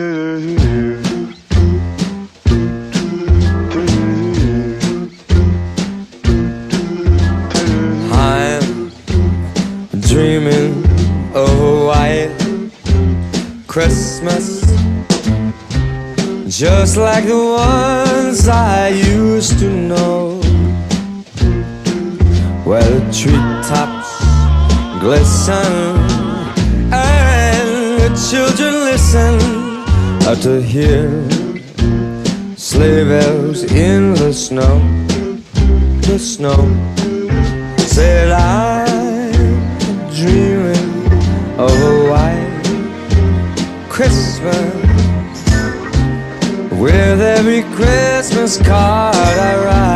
I'm dreaming of a white Christmas, just like the ones I used to know, where the treetops glisten and the children listen to hear sleigh bells in the snow. The snow said I'm dreaming of a white Christmas, with every Christmas card I write.